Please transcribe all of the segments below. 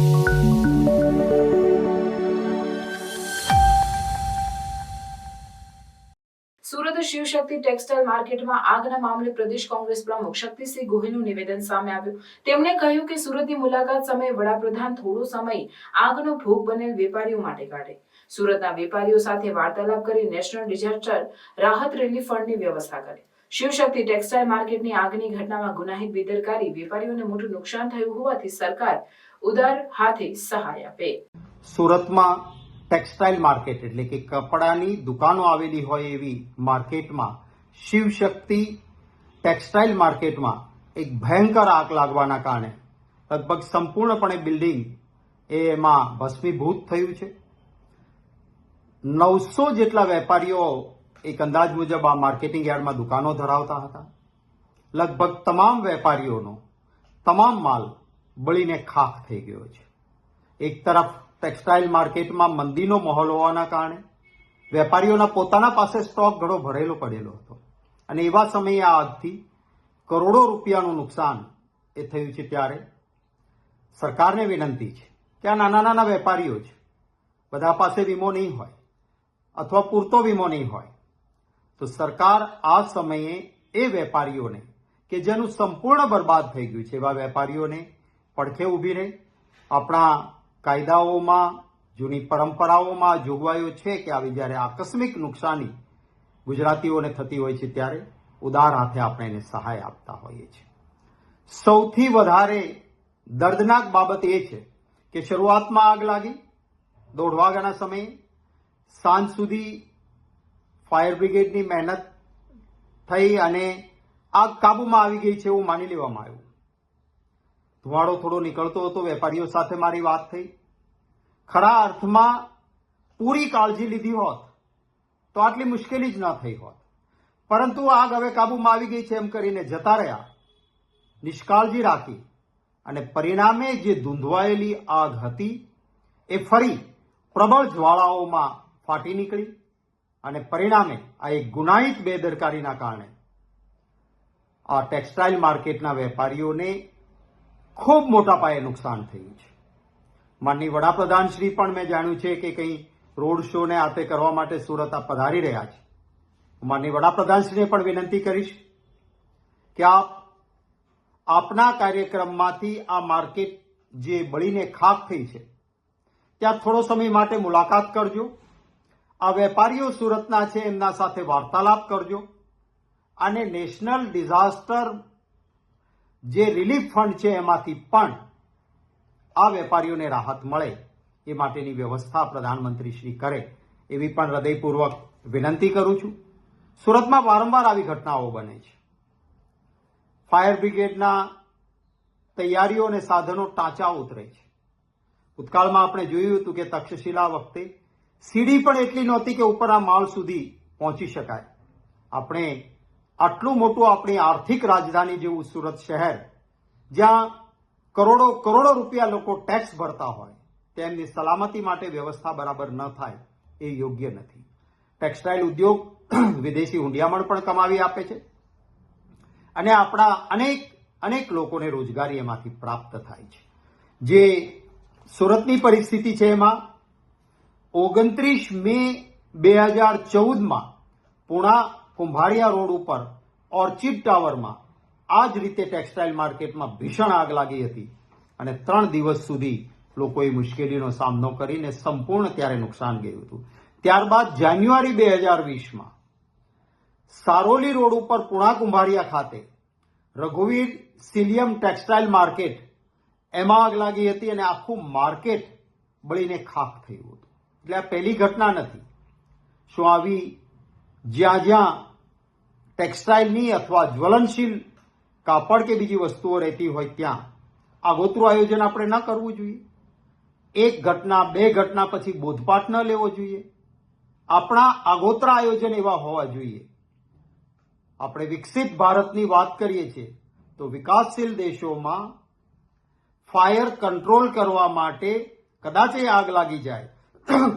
Surat Shivshakti textile માર્કેટમાં આગના મામલે પ્રદેશ કોંગ્રેસ પ્રમુખ શક્તિસિંહ ગોહિલનું નિવેદન સામે આવ્યું. તેમણે કહ્યું કે સુરતની મુલાકાત સમયે વડાપ્રધાન થોડો સમય આગનો ભોગ બનેલ વેપારીઓ માટે કાઢે. સુરતના વેપારીઓ સાથે વાર્તાલાપ કરી નેશનલ ડિઝાસ્ટર રાહત રિલીફ ફંડની વ્યવસ્થા કરે. શિવશક્તિ ટેક્સટાઇલ માર્કેટની આગની ઘટનામાં ગુનાહિત બેદરકારી વેપારીઓને મોટું નુકસાન થયું હોવાથી સરકાર ઉદાર હાથે સહાય આપે. સુરતમાં ટેક્સટાઇલ માર્કેટ એટલે કે કપડાની દુકાનો આવેલી હોય એવી માર્કેટમાં શિવશક્તિ ટેક્સટાઇલ માર્કેટમાં એક ભયંકર આગ લાગવાના કારણે લગભગ સંપૂર્ણપણે બિલ્ડિંગ એમાં ભસ્મીભૂત થયું છે. 900 જેટલા વેપારીઓ એક અંદાજ મુજબ આ માર્કેટિંગ યાર્ડમાં દુકાનો ધરાવતા હતા. લગભગ તમામ વેપારીઓનો તમામ માલ બળીને ખાખ થઈ ગયો છે. એક તરફ ટેક્સટાઇલ માર્કેટમાં મંદીનો માહોલ હોવાના કારણે વેપારીઓના પોતાના પાસે સ્ટોક ઘણો ભરેલો પડેલો હતો અને એવા સમયે આ આગથી કરોડો રૂપિયાનું નુકસાન એ થયું છે. ત્યારે સરકારને વિનંતી છે કે આ નાના નાના વેપારીઓ છે, બધા પાસે વીમો નહીં હોય અથવા પૂરતો વીમો નહીં હોય, તો સરકાર આ સમયે એ વેપારીઓને કે જેનું સંપૂર્ણ બરબાદ થઈ ગયું છે એવા વેપારીઓને પડખે ઊભી રહે. આપણા કાયદાઓમાં જૂની પરંપરાઓમાં જોગવાઈઓ છે કે આવી જ્યારે આકસ્મિક નુકસાની ગુજરાતીઓને થતી હોય છે ત્યારે ઉદાર હાથે આપણે એને સહાય આપતા હોઈએ છીએ. સૌથી વધારે દર્દનાક બાબત એ છે કે શરૂઆતમાં આગ લાગી 1:30 વાગ્યાના સમયે, સાંજ સુધી ફાયર બ્રિગેડની મહેનત થઈ અને આગ કાબૂમાં આવી ગઈ છે એવું માની લેવામાં આવ્યું. ધુમાડો થોડો નીકળતો હતો. વેપારીઓ સાથે મારી વાત થઈ. ખરા અર્થમાં પૂરી કાળજી લીધી હોત તો આટલી મુશ્કેલી જ ન થઈ હોત, પરંતુ આગ હવે કાબૂમાં આવી ગઈ છે એમ કરીને જતા રહ્યા, નિષ્કાળજી રાખી અને પરિણામે જે ધૂંધવાયેલી આગ હતી એ ફરી પ્રબળ જ્વાળાઓમાં ફાટી નીકળી અને પરિણામે આ એક ગુનાહિત બેદરકારીના કારણે આ ટેક્સટાઇલ માર્કેટના વેપારીઓને ખૂબ મોટા પાયે નુકસાન થયું છે. માનનીય વડાપ્રધાન શ્રી પણ મેં જાણ્યું છે કે કંઈ રોડ શો ને આ તે કરવા માટે સુરત પધારી રહ્યા છે. માનનીય વડાપ્રધાન શ્રીને પણ વિનંતી કરીશ કે આપ આપના કાર્યક્રમમાંથી આ માર્કેટ જે બળીને ખાખ થઈ છે ત્યાં થોડો સમય માટે મુલાકાત કરજો. આ વેપારીઓ સુરતના છે એમના સાથે વાર્તાલાપ કરજો અને નેશનલ ડિઝાસ્ટર જે રિલીફ ફંડ છે એમાંથી પણ આ વેપારીઓને રાહત મળે એ માટેની વ્યવસ્થા પ્રધાનમંત્રી શ્રી કરે એવી પણ હૃદયપૂર્વક વિનંતી કરું છું. સુરતમાં વારંવાર આવી ઘટનાઓ બને છે. ફાયર બ્રિગેડના તૈયારીઓ અને સાધનો ટાંચા ઉતરે છે. ભૂતકાળમાં આપણે જોયું હતું કે તક્ષશિલા વખતે સીડી પણ એટલી નહોતી કે ઉપરના માળ સુધી પહોંચી શકાય. આપણે આટલું મોટું આપણી આર્થિક રાજધાની જેવું સુરત શહેર, જ્યાં કરોડો રૂપિયા લોકો ટેક્સ ભરતા હોય, તેમની સલામતી માટે વ્યવસ્થા બરાબર ન થાય એ યોગ્ય નથી. ટેક્સટાઇલ ઉદ્યોગ વિદેશી હુંડિયામણ પણ કમાવી આપે છે અને આપણા અનેક લોકોને રોજગારી એમાંથી પ્રાપ્ત થાય છે. જે સુરતની પરિસ્થિતિ છે એમાં 29 મે 2014માં પુણા કુંભારિયા રોડ ઉપર ઓર્ચિડ ટાવરમાં આ જ રીતે ટેક્સટાઇલ માર્કેટમાં ભીષણ આગ લાગી હતી અને 3 દિવસ સુધી લોકોએ મુશ્કેલીનો સામનો કરીને સંપૂર્ણ ત્યારે નુકસાન ગયું હતું. ત્યારબાદ જાન્યુઆરી 2020માં સારોલી રોડ ઉપર પુણા કુંભારિયા ખાતે રઘુવીર સિલિયમ ટેક્સટાઇલ માર્કેટ એમાં આગ લાગી હતી અને આખું માર્કેટ બળીને ખાખ થયું હતું. એટલે આ પહેલી ઘટના નથી. શું આવી જ્યાં ટેક્સટાઇલની અથવા જ્વલનશીલ કાપડ કે બીજી વસ્તુઓ રહેતી હોય ત્યાં આગોતરું આયોજન આપણે ન કરવું જોઈએ. એક ઘટના 2 ઘટના પછી બોધપાઠ ન લેવો જોઈએ. આપણા આગોતરા આયોજન એવા હોવા જોઈએ. આપણે વિકસિત ભારતની વાત કરીએ છીએ તો વિકાસશીલ દેશોમાં ફાયર કંટ્રોલ કરવા માટે કદાચ એ આગ લાગી જાય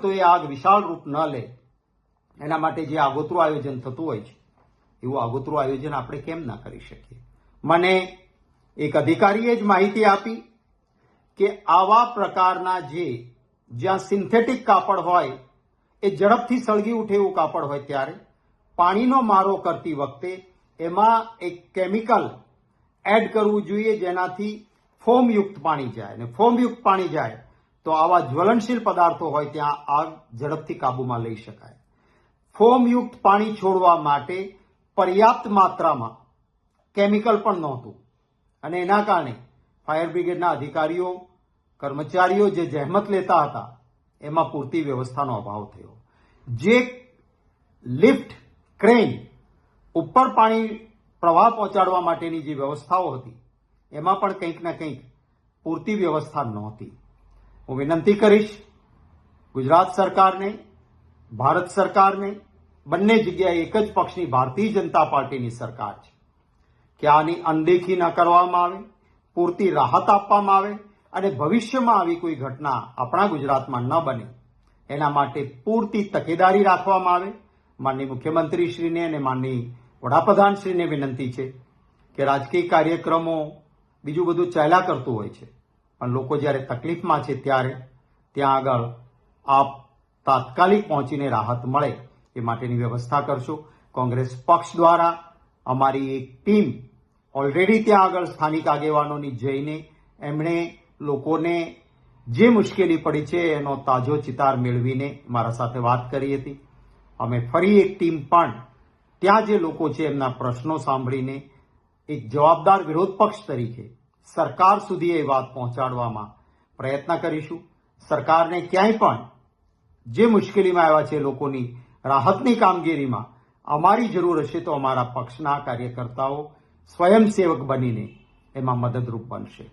તો એ આગ વિશાળ રૂપ ન લે એના માટે જે આગોતરું આયોજન થતું હોય છે એવું આગોતરું આયોજન આપણે કેમ ના કરી શકીએ. મને એક અધિકારીએ જ માહિતી આપી કે આવા પ્રકારના જ્યાં સિન્થેટિક કાપડ હોય એ ઝડપથી સળગી ઉઠે એવું કાપડ હોય ત્યારે પાણીનો મારો કરતી વખતે એમાં એક કેમિકલ એડ કરવું જોઈએ જેનાથી ફોમયુક્ત પાણી જાય, અને ફોમયુક્ત પાણી જાય તો આવા જ્વલનશીલ પદાર્થો હોય ત્યાં આગ ઝડપથી કાબૂમાં લઈ શકાય. ફોમયુક્ત પાણી છોડવા માટે પર્યાપ્ત માત્રામાં કેમિકલ પણ નહોતું, અને એના કારણે ફાયર બ્રિગેડના અધિકારીઓ કર્મચારીઓ જે જહેમત લેતા હતા એમાં પૂરતી વ્યવસ્થાનો અભાવ થયો. જે લિફ્ટ ક્રેન ઉપર પાણી પ્રવાહ પહોંચાડવા માટેની જે વ્યવસ્થાઓ હતી એમાં પણ કંઈક ને કંઈક પૂરતી વ્યવસ્થા નહોતી. હું વિનંતી કરીશ ગુજરાત સરકારને, ભારત સરકારને, બંને જગ્યાએ એક જ પક્ષની ભારતીય જનતા પાર્ટીની સરકાર છે કે આની અનદેખી ન કરવામાં આવે, પૂરતી રાહત આપવામાં આવે અને ભવિષ્યમાં આવી કોઈ ઘટના આપણા ગુજરાતમાં ન બને એના માટે પૂરતી તકેદારી રાખવામાં આવે. માનનીય મુખ્યમંત્રીશ્રીને અને માનનીય વડાપ્રધાનશ્રીને વિનંતી છે કે રાજકીય કાર્યક્રમો બીજું બધું ચાલ્યા કરતું હોય છે, પણ લોકો જ્યારે તકલીફમાં છે ત્યારે ત્યાં આગળ આપ તાત્કાલિક પહોંચીને રાહત મળે એ માટેની વ્યવસ્થા કરશો. કોંગ્રેસ પક્ષ દ્વારા અમારી એક ટીમ ઓલરેડી ત્યાં આગળ સ્થાનિક આગેવાનોની જઈને એમણે લોકોને જે મુશ્કેલી પડી છે એનો તાજો ચિતાર મેળવીને મારા સાથે વાત કરી હતી. અમે ફરી એક ટીમ પણ ત્યાં જે લોકો છે એમના પ્રશ્નો સાંભળીને એક જવાબદાર વિરોધ પક્ષ તરીકે સરકાર સુધી એ વાત પહોંચાડવામાં પ્રયત્ન કરીશું. સરકારને ક્યાંય પણ જે મુશ્કેલીમાં આવ્યા છે લોકોની રાહતની કામગીરીમાં અમારી જરૂર હશે તો અમારા પક્ષના કાર્યકર્તાઓ સ્વયંસેવક બનીને એમાં મદદરૂપ બનશે.